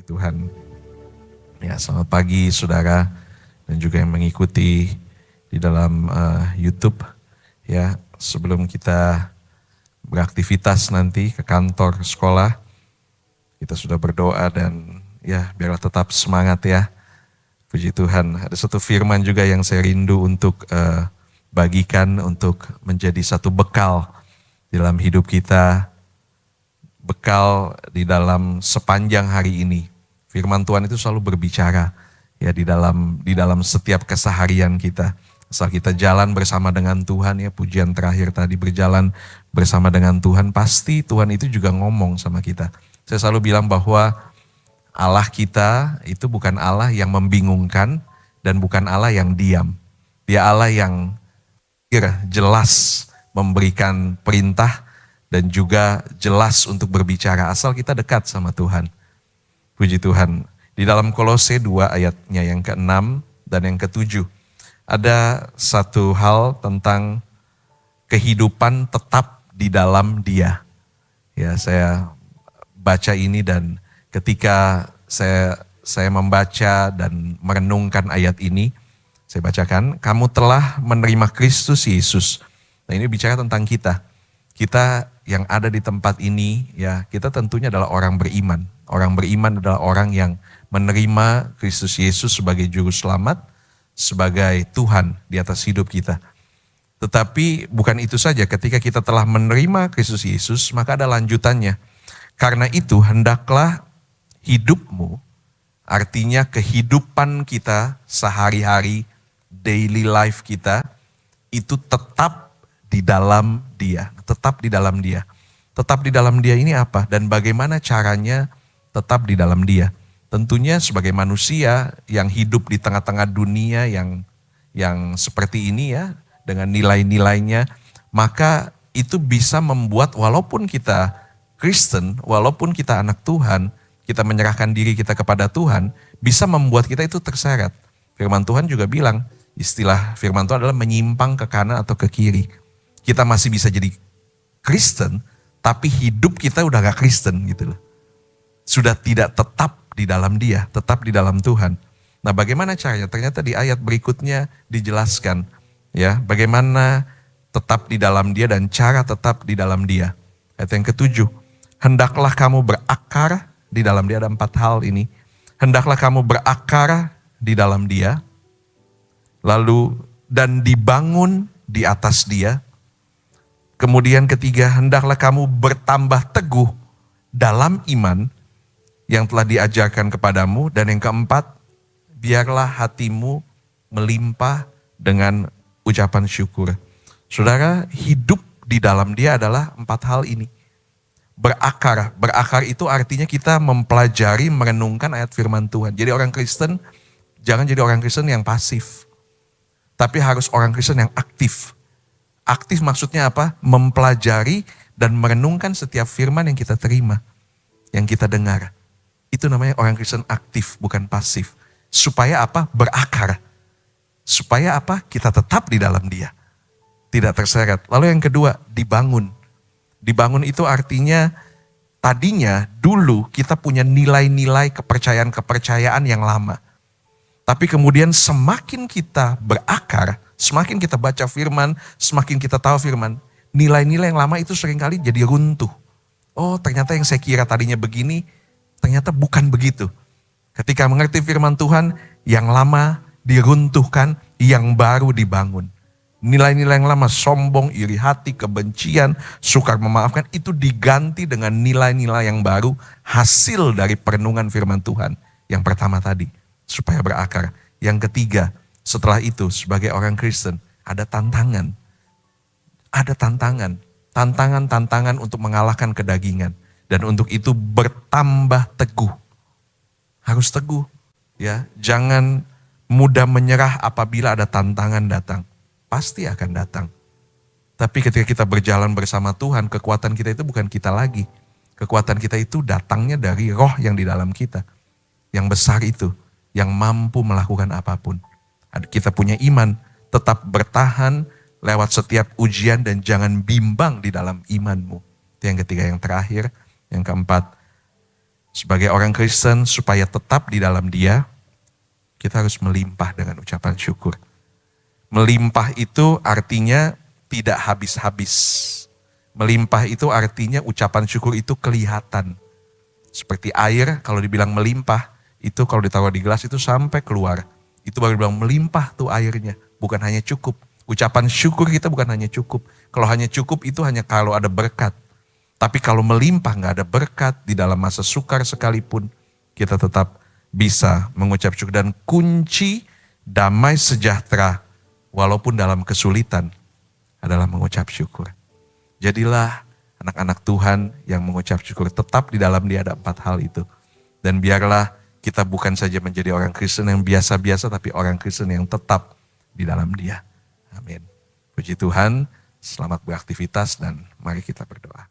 Tuhan. Ya, selamat pagi saudara dan juga yang mengikuti di dalam YouTube. Ya, sebelum kita beraktivitas nanti ke kantor sekolah, kita sudah berdoa dan ya biarlah tetap semangat ya. Puji Tuhan. Ada satu firman juga yang saya rindu untuk bagikan untuk menjadi satu bekal dalam hidup kita, bekal di dalam sepanjang hari ini. Firman Tuhan itu selalu berbicara ya di dalam setiap keseharian kita. Asal kita jalan bersama dengan Tuhan ya, pujian terakhir tadi berjalan bersama dengan Tuhan, pasti Tuhan itu juga ngomong sama kita. Saya selalu bilang bahwa Allah kita itu bukan Allah yang membingungkan dan bukan Allah yang diam. Dia Allah yang jelas memberikan perintah dan juga jelas untuk berbicara asal kita dekat sama Tuhan. Puji Tuhan. Di dalam Kolose 2 ayatnya yang ke-6 dan yang ke-7 ada satu hal tentang kehidupan tetap di dalam Dia. Ya, saya baca ini dan ketika saya membaca dan merenungkan ayat ini, saya bacakan, kamu telah menerima Kristus Yesus. Nah, ini bicara tentang kita. Kita yang ada di tempat ini, ya kita tentunya adalah orang beriman. Orang beriman adalah orang yang menerima Kristus Yesus sebagai juru selamat, sebagai Tuhan di atas hidup kita. Tetapi bukan itu saja, ketika kita telah menerima Kristus Yesus, maka ada lanjutannya. Karena itu hendaklah hidupmu, artinya kehidupan kita sehari-hari, daily life kita, itu tetap di dalam Dia. Tetap di dalam Dia. Tetap di dalam Dia ini apa? Dan bagaimana caranya tetap di dalam Dia? Tentunya sebagai manusia yang hidup di tengah-tengah dunia yang seperti ini ya, dengan nilai-nilainya, maka itu bisa membuat walaupun kita Kristen, walaupun kita anak Tuhan, kita menyerahkan diri kita kepada Tuhan, bisa membuat kita itu terseret. Firman Tuhan juga bilang, istilah firman Tuhan adalah menyimpang ke kanan atau ke kiri. Kita masih bisa jadi Kristen, tapi hidup kita udah gak Kristen gitu loh. Sudah tidak tetap di dalam Dia, tetap di dalam Tuhan. Nah, bagaimana caranya? Ternyata di ayat berikutnya dijelaskan ya, bagaimana tetap di dalam Dia dan cara tetap di dalam Dia. Ayat yang ke-7, hendaklah kamu berakar di dalam Dia. Ada 4 hal ini. Hendaklah kamu berakar di dalam Dia, lalu dan dibangun di atas Dia. Kemudian ketiga, hendaklah kamu bertambah teguh dalam iman yang telah diajarkan kepadamu. Dan yang keempat, biarlah hatimu melimpah dengan ucapan syukur. Saudara, hidup di dalam Dia adalah 4 hal ini. Berakar. Berakar itu artinya kita mempelajari, merenungkan ayat firman Tuhan. Jadi orang Kristen, jangan jadi orang Kristen yang pasif. Tapi harus orang Kristen yang aktif. Aktif maksudnya apa? Mempelajari dan merenungkan setiap firman yang kita terima, yang kita dengar. Itu namanya orang Kristen aktif, bukan pasif. Supaya apa? Berakar. Supaya apa? Kita tetap di dalam Dia. Tidak terseret. Lalu yang kedua, dibangun. Dibangun itu artinya tadinya dulu kita punya nilai-nilai kepercayaan-kepercayaan yang lama. Tapi kemudian semakin kita berakar, semakin kita baca firman, semakin kita tahu firman, nilai-nilai yang lama itu seringkali jadi runtuh. Oh, ternyata yang saya kira tadinya begini, ternyata bukan begitu. Ketika mengerti firman Tuhan, yang lama diruntuhkan, yang baru dibangun. Nilai-nilai yang lama, sombong, iri hati, kebencian, sukar memaafkan, itu diganti dengan nilai-nilai yang baru, hasil dari perenungan firman Tuhan. Yang pertama tadi, supaya berakar. Yang ketiga, setelah itu sebagai orang Kristen, ada tantangan. Ada tantangan. Tantangan-tantangan untuk mengalahkan kedagingan. Dan untuk itu bertambah teguh. Harus teguh. Ya, jangan mudah menyerah apabila ada tantangan datang. Pasti akan datang. Tapi ketika kita berjalan bersama Tuhan, kekuatan kita itu bukan kita lagi. Kekuatan kita itu datangnya dari roh yang di dalam kita. Yang besar itu, yang mampu melakukan apapun. Kita punya iman, tetap bertahan lewat setiap ujian dan jangan bimbang di dalam imanmu. Itu yang ketiga, yang terakhir. Yang keempat, Sebagai orang Kristen supaya tetap di dalam Dia, kita harus melimpah dengan ucapan syukur. Melimpah itu artinya tidak habis-habis. Melimpah itu artinya ucapan syukur itu kelihatan. Seperti air kalau dibilang melimpah, itu kalau ditaruh di gelas itu sampai keluar. Itu baru bilang melimpah tuh airnya, bukan hanya cukup. Ucapan syukur kita bukan hanya cukup. Kalau hanya cukup itu hanya kalau ada berkat. Tapi kalau melimpah gak ada berkat di dalam masa sukar sekalipun, kita tetap bisa mengucap syukur. Dan kunci damai sejahtera walaupun dalam kesulitan adalah mengucap syukur. Jadilah anak-anak Tuhan yang mengucap syukur. Tetap di dalam Dia ada 4 hal itu. Dan biarlah kita bukan saja menjadi orang Kristen yang biasa-biasa, tapi orang Kristen yang tetap di dalam Dia. Amin. Puji Tuhan, selamat beraktivitas dan mari kita berdoa.